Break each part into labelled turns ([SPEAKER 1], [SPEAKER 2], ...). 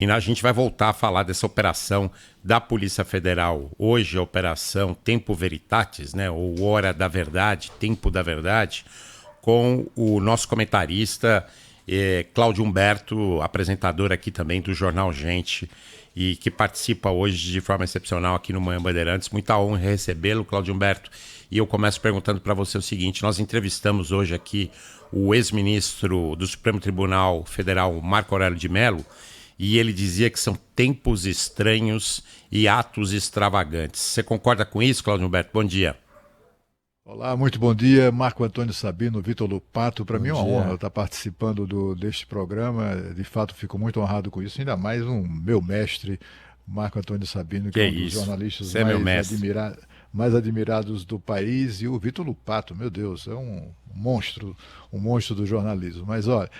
[SPEAKER 1] E a gente vai voltar a falar dessa operação da Polícia Federal. Hoje, a operação Tempo Veritatis, né? Ou Hora da Verdade, Tempo da Verdade, com o nosso comentarista Cláudio Humberto, apresentador aqui também do Jornal Gente, e que participa hoje de forma excepcional aqui no Manhã Bandeirantes. Muita honra recebê-lo, Cláudio Humberto. E eu começo perguntando para você o seguinte: nós entrevistamos hoje aqui o ex-ministro do Supremo Tribunal Federal, Marco Aurélio de Mello, e ele dizia que são tempos estranhos e atos extravagantes. Você concorda com isso, Cláudio Humberto? Bom dia.
[SPEAKER 2] Olá, muito bom dia, Marco Antônio Sabino, Vitor Lupato. Para
[SPEAKER 1] Bom
[SPEAKER 2] mim é uma honra
[SPEAKER 1] dia.
[SPEAKER 2] estar participando deste programa. De fato, fico muito honrado com isso. Ainda mais um meu mestre, Marco Antônio Sabino, que
[SPEAKER 1] Que
[SPEAKER 2] é um dos
[SPEAKER 1] isso.
[SPEAKER 2] jornalistas
[SPEAKER 1] Você é meu mestre.
[SPEAKER 2] mais admirados do país, e o Vitor Lupato, meu Deus, é um monstro do jornalismo. Mas olha,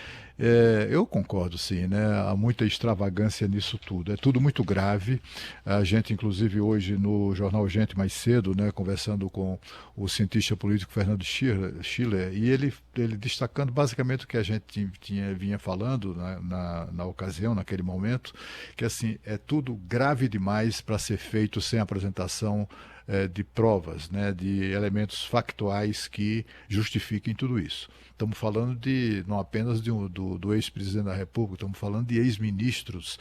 [SPEAKER 2] eu concordo sim, né? Há muita extravagância nisso tudo. É tudo muito grave. A gente, inclusive, hoje no Jornal Gente mais cedo, né, conversando com o cientista político Fernando Schiller, e ele destacando basicamente o que a gente vinha falando na ocasião, naquele momento, que assim, é tudo grave demais para ser feito sem apresentação de provas, né, de elementos factuais que justifiquem tudo isso. Estamos falando não apenas do ex-presidente da República, estamos falando de ex-ministros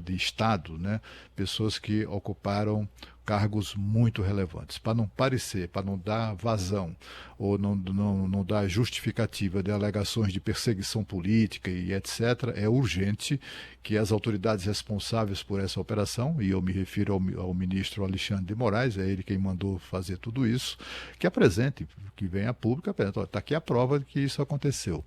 [SPEAKER 2] de Estado, né, pessoas que ocuparam cargos muito relevantes. Para não parecer, para não dar vazão ou não dar justificativa de alegações de perseguição política e etc., é urgente que as autoridades responsáveis por essa operação, e eu me refiro ao ministro Alexandre de Moraes, é ele quem mandou fazer tudo isso, que apresente, que venha a público, está aqui a prova de que isso aconteceu.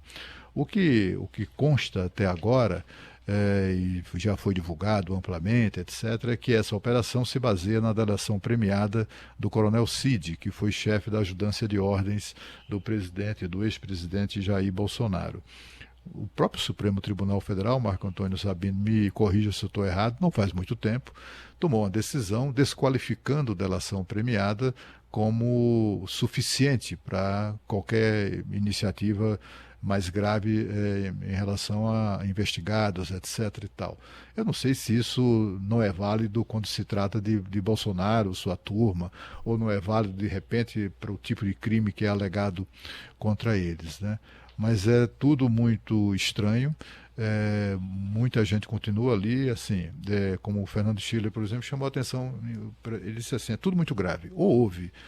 [SPEAKER 2] O que consta até agora, e já foi divulgado amplamente, etc., é que essa operação se baseia na delação premiada do coronel Cid, que foi chefe da ajudância de ordens do ex-presidente Jair Bolsonaro. O próprio Supremo Tribunal Federal, Marco Antônio Sabino, me corrija se eu estou errado, não faz muito tempo, tomou uma decisão desqualificando delação premiada como suficiente para qualquer iniciativa mais grave em relação a investigados, etc. e tal. Eu não sei se isso não é válido quando se trata de Bolsonaro, sua turma, ou não é válido, de repente, para o tipo de crime que é alegado contra eles, né? Mas é tudo muito estranho. Muita gente continua ali, assim, como o Fernando Schiller, por exemplo, chamou a atenção. Ele disse assim: é tudo muito grave.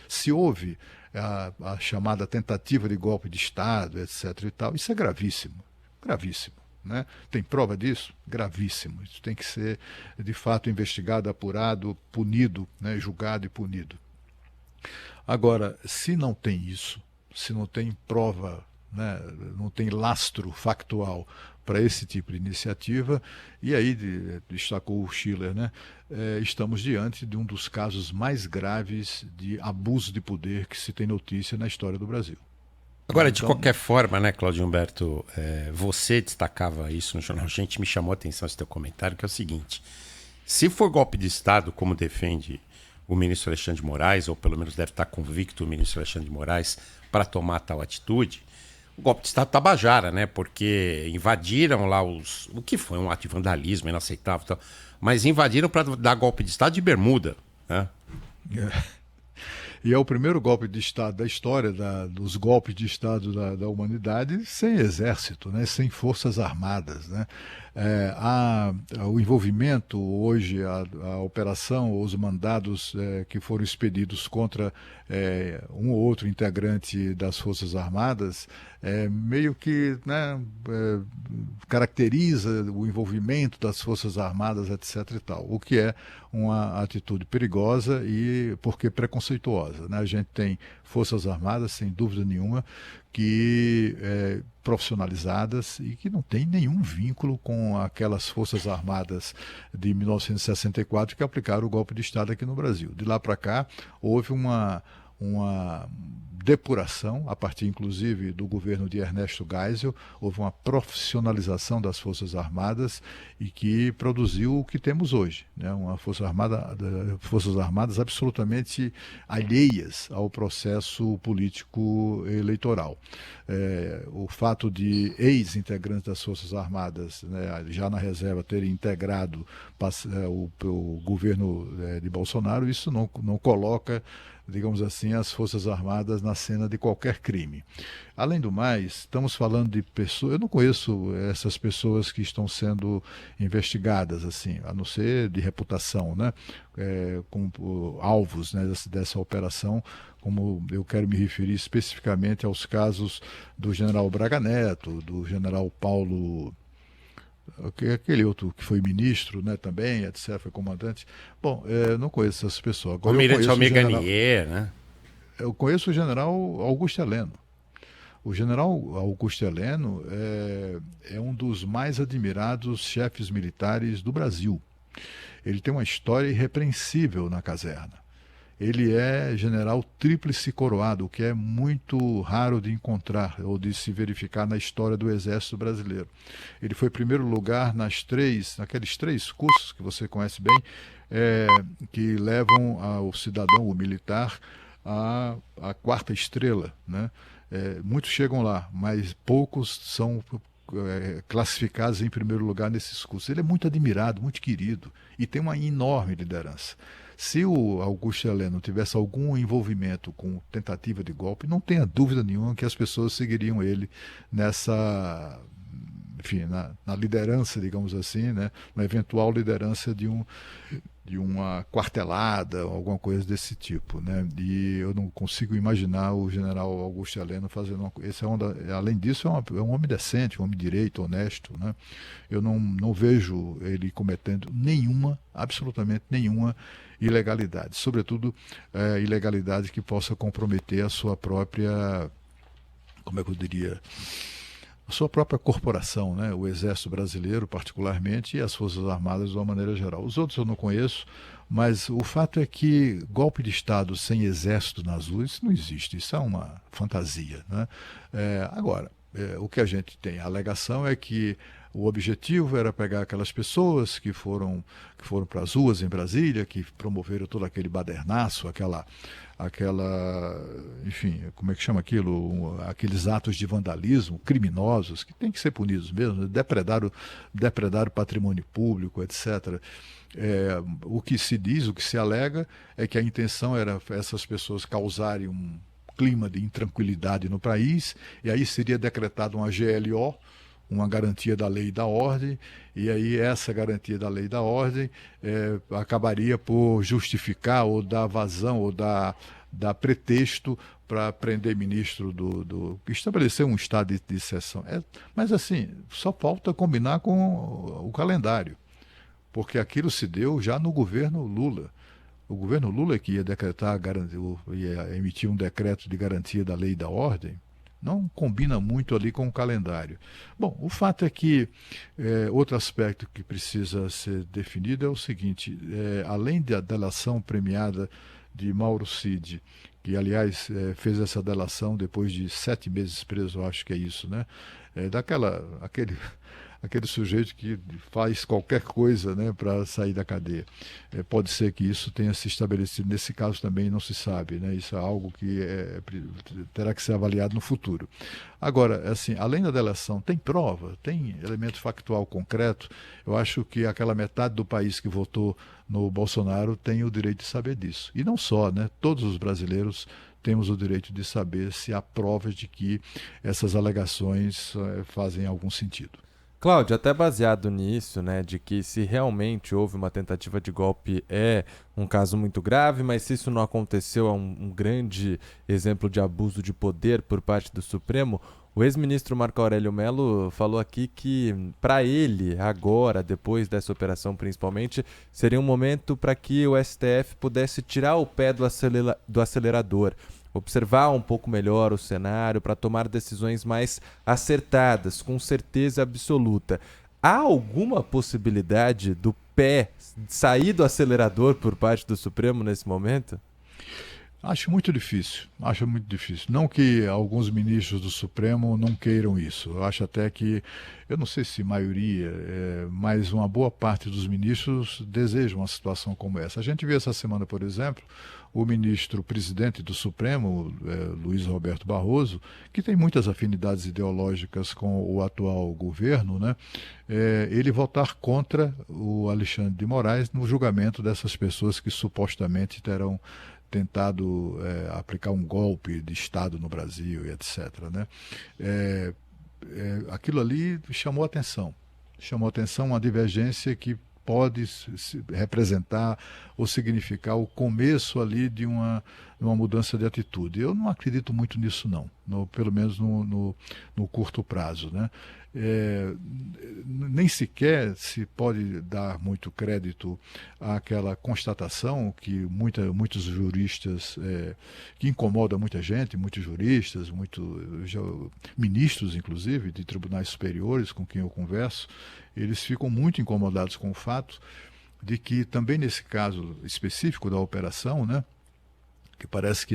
[SPEAKER 2] Se houve a chamada tentativa de golpe de Estado, etc. e tal, isso é gravíssimo, gravíssimo. Né? Tem prova disso? Gravíssimo. Isso tem que ser, de fato, investigado, apurado, punido, né? Julgado e punido. Agora, se não tem isso, se não tem prova, né, não tem lastro factual para esse tipo de iniciativa, e aí destacou o Schiller, né, estamos diante de um dos casos mais graves de abuso de poder que se tem notícia na história do Brasil.
[SPEAKER 1] Agora, de
[SPEAKER 2] Então,
[SPEAKER 1] qualquer forma, né, Cláudio Humberto, você destacava isso no jornal. Gente, me chamou a atenção esse teu comentário, que é o seguinte: se for golpe de Estado, como defende o ministro Alexandre de Moraes, ou pelo menos deve estar convicto o ministro Alexandre de Moraes, para tomar tal atitude, o golpe de Estado Tabajara, né? Porque invadiram lá o que foi um ato de vandalismo inaceitável, tal, mas invadiram para dar golpe de Estado de bermuda, né?
[SPEAKER 2] e é o primeiro golpe de Estado da história dos golpes de Estado da humanidade sem exército, né, sem forças armadas. Né. O envolvimento hoje, a operação, os mandados que foram expedidos contra um ou outro integrante das Forças Armadas, meio que, né, caracteriza o envolvimento das Forças Armadas, etc. e tal, o que é uma atitude perigosa e porque preconceituosa. Né? A gente tem Forças Armadas, sem dúvida nenhuma, que profissionalizadas e que não tem nenhum vínculo com aquelas Forças Armadas de 1964 que aplicaram o golpe de Estado aqui no Brasil. De lá para cá, houve uma depuração, a partir inclusive do governo de Ernesto Geisel, houve uma profissionalização das Forças Armadas e que produziu o que temos hoje, né? Uma Forças Armadas absolutamente alheias ao processo político eleitoral. O fato de ex-integrantes das Forças Armadas, né, já na reserva, terem integrado o governo de Bolsonaro, isso não coloca, digamos assim, as Forças Armadas na cena de qualquer crime. Além do mais, estamos falando de pessoas, eu não conheço essas pessoas que estão sendo investigadas, assim, a não ser de reputação, né, como alvos, né, dessa operação, como eu quero me referir especificamente aos casos do general Braga Neto, do general Paulo, aquele outro que foi ministro, né, também, etc., foi comandante. Bom, eu não conheço essas pessoas. Agora,
[SPEAKER 1] Almirante Almir Garnier, né?
[SPEAKER 2] Eu conheço o general Augusto Heleno. O general Augusto Heleno é um dos mais admirados chefes militares do Brasil. Ele tem uma história irrepreensível na caserna. Ele é general tríplice coroado, o que é muito raro de encontrar ou de se verificar na história do Exército Brasileiro. Ele foi primeiro lugar naqueles 3 cursos que você conhece bem, que levam ao cidadão, o militar, a 4ª estrela, né? Muitos chegam lá, mas poucos são classificados em primeiro lugar nesses cursos. Ele é muito admirado, muito querido e tem uma enorme liderança. Se o Augusto Heleno tivesse algum envolvimento com tentativa de golpe, não tenha dúvida nenhuma que as pessoas seguiriam ele nessa, enfim, na liderança, digamos assim, né? Na eventual liderança de uma quartelada, alguma coisa desse tipo, né? E eu não consigo imaginar o general Augusto Heleno fazendo uma coisa. Além disso, é um homem decente, um homem direito, honesto, né? Eu não vejo ele cometendo absolutamente nenhuma ilegalidade, sobretudo ilegalidade que possa comprometer a sua própria, como é que eu diria, a sua própria corporação, né? O Exército Brasileiro, particularmente, e as Forças Armadas de uma maneira geral. Os outros eu não conheço, mas o fato é que golpe de Estado sem exército nas ruas não existe. Isso é uma fantasia, né? Agora, o que a gente tem, a alegação é que o objetivo era pegar aquelas pessoas que foram para as ruas em Brasília, que promoveram todo aquele badernaço, enfim, como é que chama aquilo? Aqueles atos de vandalismo criminosos que têm que ser punidos mesmo, depredaram patrimônio público, etc. O que se diz, o que se alega é que a intenção era essas pessoas causarem um clima de intranquilidade no país, e aí seria decretada uma GLO, uma garantia da lei e da ordem, e aí essa garantia da lei e da ordem acabaria por justificar ou dar vazão ou dar pretexto para prender ministro estabelecer um estado de exceção. Mas assim, só falta combinar com o calendário, porque aquilo se deu já no governo Lula. O governo Lula que ia ia emitir um decreto de garantia da lei e da ordem, não combina muito ali com o calendário. Bom, o fato é que outro aspecto que precisa ser definido é o seguinte: além da delação premiada de Mauro Cid, que aliás fez essa delação depois de 7 meses preso, eu acho que é isso, né? Aquele sujeito que faz qualquer coisa, né, para sair da cadeia. Pode ser que isso tenha se estabelecido, nesse caso também não se sabe, né? Isso é algo que terá que ser avaliado no futuro. Agora, assim, além da delação, tem prova, tem elemento factual concreto. Eu acho que aquela metade do país que votou no Bolsonaro tem o direito de saber disso. E não só, né? Todos os brasileiros temos o direito de saber se há provas de que essas alegações fazem algum sentido.
[SPEAKER 3] Cláudio, até baseado nisso, né, de que se realmente houve uma tentativa de golpe é um caso muito grave, mas se isso não aconteceu é um grande exemplo de abuso de poder por parte do Supremo. O ex-ministro Marco Aurélio Mello falou aqui que, para ele, agora, depois dessa operação principalmente, seria um momento para que o STF pudesse tirar o pé do acelerador, observar um pouco melhor o cenário para tomar decisões mais acertadas, com certeza absoluta. Há alguma possibilidade do pé sair do acelerador por parte do Supremo nesse momento?
[SPEAKER 2] Acho muito difícil, acho muito difícil. Não que alguns ministros do Supremo não queiram isso. Eu acho até que, eu não sei se maioria, mas uma boa parte dos ministros desejam uma situação como essa. A gente viu essa semana, por exemplo, o ministro presidente do Supremo, Luiz Roberto Barroso, que tem muitas afinidades ideológicas com o atual governo, né? Ele votar contra o Alexandre de Moraes no julgamento dessas pessoas que supostamente terão tentado aplicar um golpe de Estado no Brasil e etc. Né? Aquilo ali chamou atenção uma divergência que pode representar ou significar o começo ali de uma mudança de atitude. Eu não acredito muito nisso não, pelo menos no curto prazo, né? Nem sequer se pode dar muito crédito àquela constatação que muitos juristas, que incomoda muita gente, muitos juristas, ministros, inclusive, de tribunais superiores com quem eu converso, eles ficam muito incomodados com o fato de que também nesse caso específico da operação, né, que parece que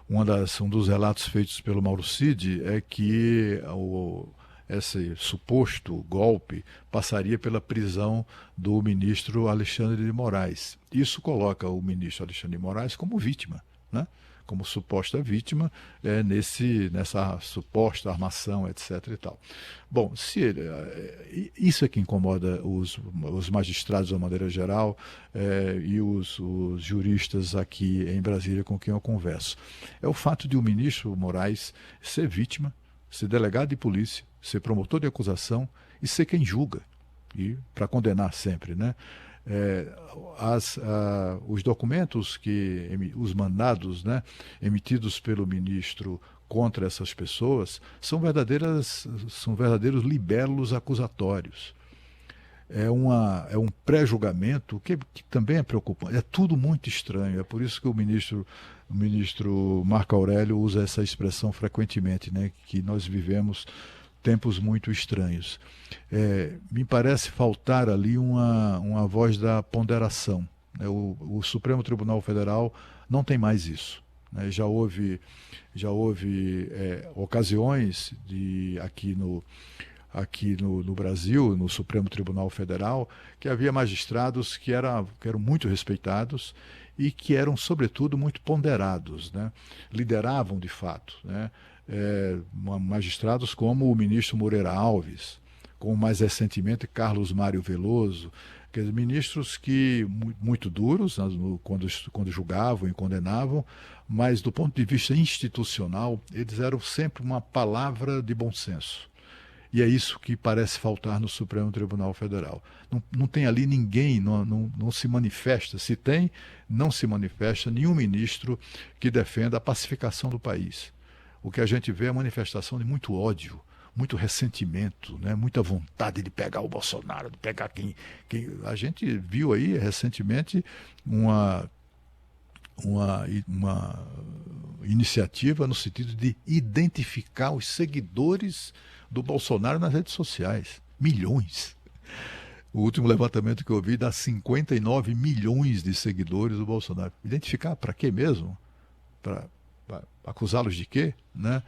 [SPEAKER 2] um dos relatos feitos pelo Mauro Cid é que esse suposto golpe passaria pela prisão do ministro Alexandre de Moraes. Isso coloca o ministro Alexandre de Moraes como vítima, né? Como suposta vítima nessa suposta armação, etc. e tal. Bom, isso é que incomoda os magistrados de uma maneira geral e os juristas aqui em Brasília com quem eu converso. É o fato de o ministro Moraes ser vítima, ser delegado de polícia, ser promotor de acusação e ser quem julga, e para condenar sempre, né? Os documentos os mandados, né, emitidos pelo ministro contra essas pessoas são verdadeiros libelos acusatórios. É um pré-julgamento que também é preocupante. É tudo muito estranho. É por isso que o ministro Marco Aurélio usa essa expressão frequentemente, né, que nós vivemos tempos muito estranhos. Me parece faltar ali uma voz da ponderação. O Supremo Tribunal Federal não tem mais isso, né? Já houve ocasiões aqui no Brasil, no Supremo Tribunal Federal, que havia magistrados que eram muito respeitados e que eram, sobretudo, muito ponderados, né? Lideravam de fato, né? Magistrados como o ministro Moreira Alves, como mais recentemente Carlos Mário Veloso, ministros que muito duros, né, quando julgavam e condenavam, mas do ponto de vista institucional, eles eram sempre uma palavra de bom senso. E é isso que parece faltar no Supremo Tribunal Federal. Não tem ali ninguém, não se manifesta, se tem, não se manifesta nenhum ministro que defenda a pacificação do país. O que a gente vê é a manifestação de muito ódio, muito ressentimento, né? Muita vontade de pegar o Bolsonaro, de pegar quem... A gente viu aí recentemente uma iniciativa no sentido de identificar os seguidores do Bolsonaro nas redes sociais. Milhões. O último levantamento que eu vi dá 59 milhões de seguidores do Bolsonaro. Identificar para quê mesmo? Para acusá-los de quê? Né?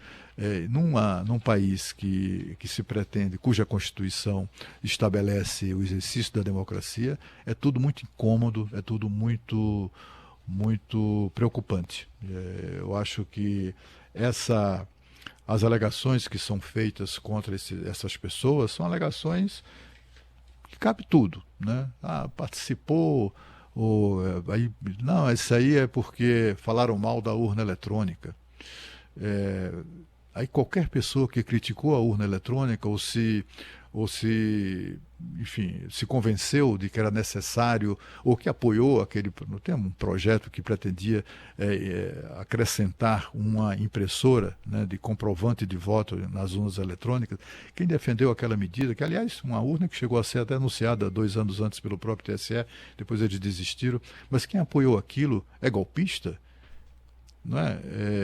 [SPEAKER 2] Num país que se pretende, cuja Constituição estabelece o exercício da democracia, é tudo muito incômodo, é tudo muito preocupante. Eu acho que as alegações que são feitas contra essas pessoas são alegações que cabe tudo, né? Participou, não, isso aí é porque falaram mal da urna eletrônica. Aí qualquer pessoa que criticou a urna eletrônica enfim, se convenceu de que era necessário ou que apoiou tem um projeto que pretendia acrescentar uma impressora, né, de comprovante de voto nas urnas eletrônicas. Quem defendeu aquela medida, que aliás uma urna que chegou a ser até anunciada 2 anos antes pelo próprio TSE, depois eles desistiram, mas quem apoiou aquilo é golpista? Não é?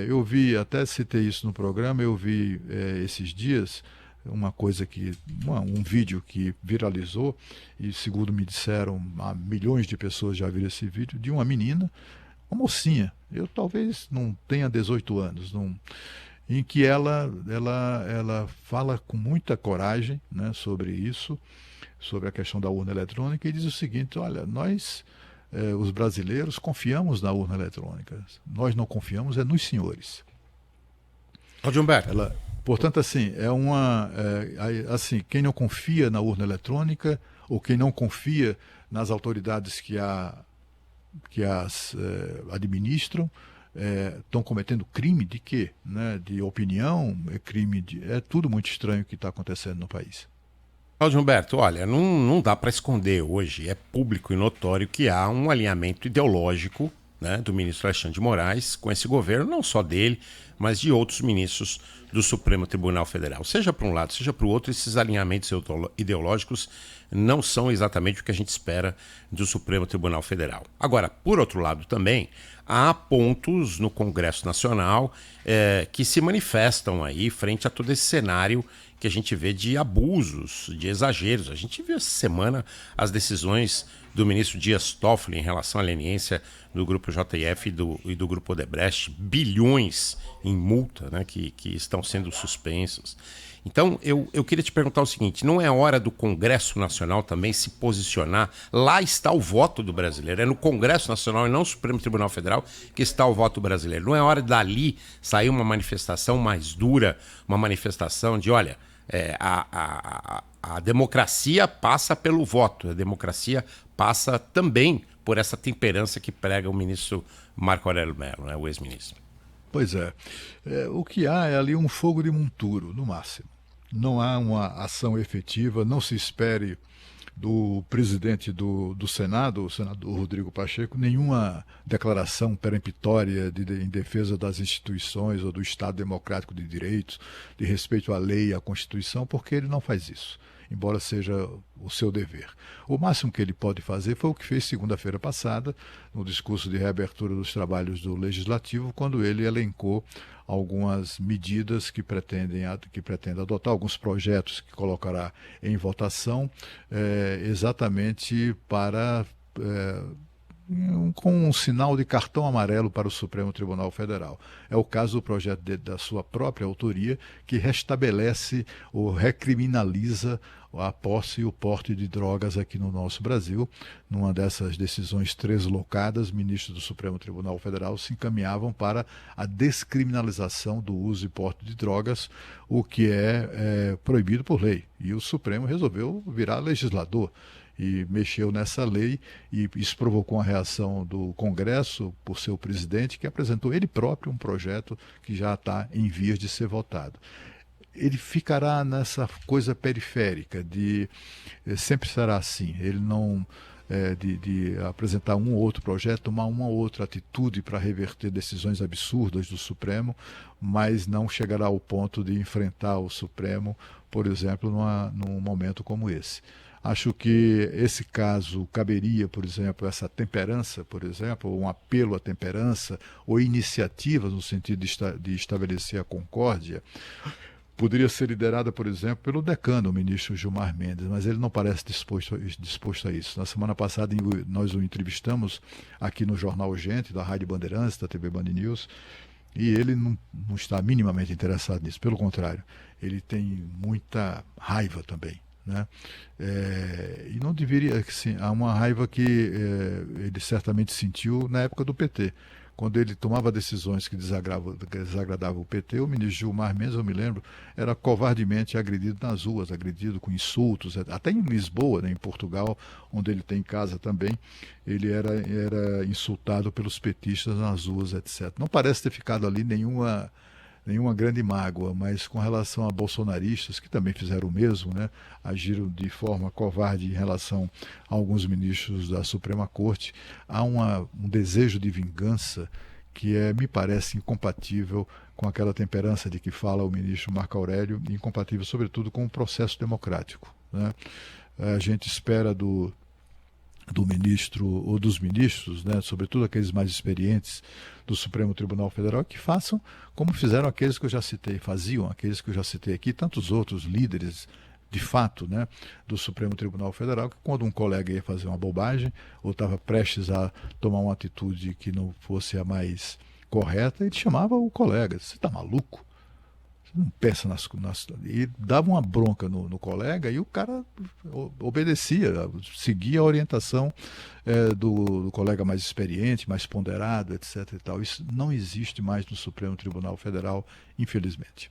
[SPEAKER 2] Eu vi, até citei isso no programa, eu vi esses dias um vídeo que viralizou, e segundo me disseram, milhões de pessoas já viram esse vídeo, de uma menina uma mocinha, eu talvez não tenha 18 anos, não, em que ela fala com muita coragem, né, sobre isso, sobre a questão da urna eletrônica, e diz o seguinte: olha, nós, os brasileiros, confiamos na urna eletrônica, nós não confiamos nos senhores.
[SPEAKER 1] Cláudio Humberto.
[SPEAKER 2] Portanto, assim, assim, quem não confia na urna eletrônica, ou quem não confia nas autoridades que as administram, estão cometendo crime de quê? Né? De opinião, é tudo muito estranho que está acontecendo no país.
[SPEAKER 1] Cláudio Humberto, olha, não dá para esconder hoje, é público e notório que há um alinhamento ideológico, né, do ministro Alexandre de Moraes com esse governo, não só dele, mas de outros ministros do Supremo Tribunal Federal. Seja para um lado, seja para o outro, esses alinhamentos ideológicos não são exatamente o que a gente espera do Supremo Tribunal Federal. Agora, por outro lado também, há pontos no Congresso Nacional que se manifestam aí frente a todo esse cenário que a gente vê de abusos, de exageros. A gente viu essa semana as decisões do ministro Dias Toffoli em relação à leniência do Grupo JF e do Grupo Odebrecht, bilhões em multa, né, que estão sendo suspensos. Então, eu queria te perguntar o seguinte: não é hora do Congresso Nacional também se posicionar? Lá está o voto do brasileiro, é no Congresso Nacional e não no Supremo Tribunal Federal que está o voto brasileiro. Não é hora dali sair uma manifestação mais dura, uma manifestação de, olha, a democracia passa pelo voto, a democracia passa também por essa temperança que prega o ministro Marco Aurélio Mello, né, o ex-ministro.
[SPEAKER 2] Pois é. O que há é ali um fogo de monturo, no máximo. Não há uma ação efetiva, não se espere do presidente do Senado, o senador Rodrigo Pacheco, nenhuma declaração peremptória em defesa das instituições ou do Estado Democrático de Direitos, de respeito à lei e à Constituição, porque ele não faz isso, embora seja o seu dever. O máximo que ele pode fazer foi o que fez segunda-feira passada, no discurso de reabertura dos trabalhos do Legislativo, quando ele elencou algumas medidas que pretende adotar, alguns projetos que colocará em votação, exatamente para com um sinal de cartão amarelo para o Supremo Tribunal Federal. É o caso do projeto da sua própria autoria, que restabelece ou recriminaliza a posse e o porte de drogas aqui no nosso Brasil. Numa dessas decisões translocadas, ministros do Supremo Tribunal Federal se encaminhavam para a descriminalização do uso e porte de drogas, o que é proibido por lei. E o Supremo resolveu virar legislador e mexeu nessa lei, e isso provocou uma reação do Congresso por seu presidente, que apresentou ele próprio um projeto que já está em vias de ser votado. Ele ficará nessa coisa periférica de sempre será assim, ele não de apresentar um ou outro projeto, tomar uma ou outra atitude para reverter decisões absurdas do Supremo, mas não chegará ao ponto de enfrentar o Supremo, por exemplo, num momento como esse. Acho que esse caso caberia, por exemplo, essa temperança, por exemplo, um apelo à temperança, ou iniciativas no sentido de estabelecer a concórdia, poderia ser liderada, por exemplo, pelo decano, o ministro Gilmar Mendes, mas ele não parece disposto a isso. Na semana passada nós o entrevistamos aqui no Jornal Gente, da Rádio Bandeirantes, da TV Band News, e ele não está minimamente interessado nisso. Pelo contrário, ele tem muita raiva também, né? E não deveria, assim, há uma raiva que ele certamente sentiu na época do PT, quando ele tomava decisões que desagradavam o PT. O ministro Gilmar Mendes, eu me lembro, era covardemente agredido nas ruas, agredido com insultos, até em Lisboa, né, em Portugal, onde ele tem casa também, ele era insultado pelos petistas nas ruas, etc. Não parece ter ficado ali nenhuma grande mágoa, mas com relação a bolsonaristas, que também fizeram o mesmo, né, agiram de forma covarde em relação a alguns ministros da Suprema Corte, há um desejo de vingança que me parece incompatível com aquela temperança de que fala o ministro Marco Aurélio, e incompatível, sobretudo, com o processo democrático, né? A gente espera do ministro ou dos ministros, né, sobretudo aqueles mais experientes do Supremo Tribunal Federal, que façam como fizeram aqueles que eu já citei, faziam aqueles que eu já citei aqui, tantos outros líderes de fato, né, do Supremo Tribunal Federal, que quando um colega ia fazer uma bobagem ou estava prestes a tomar uma atitude que não fosse a mais correta, ele chamava o colega. Você está maluco? Você não pensa E dava uma bronca no colega e o cara obedecia, seguia a orientação do colega mais experiente, mais ponderado, etc. E tal. Isso não existe mais no Supremo Tribunal Federal, infelizmente.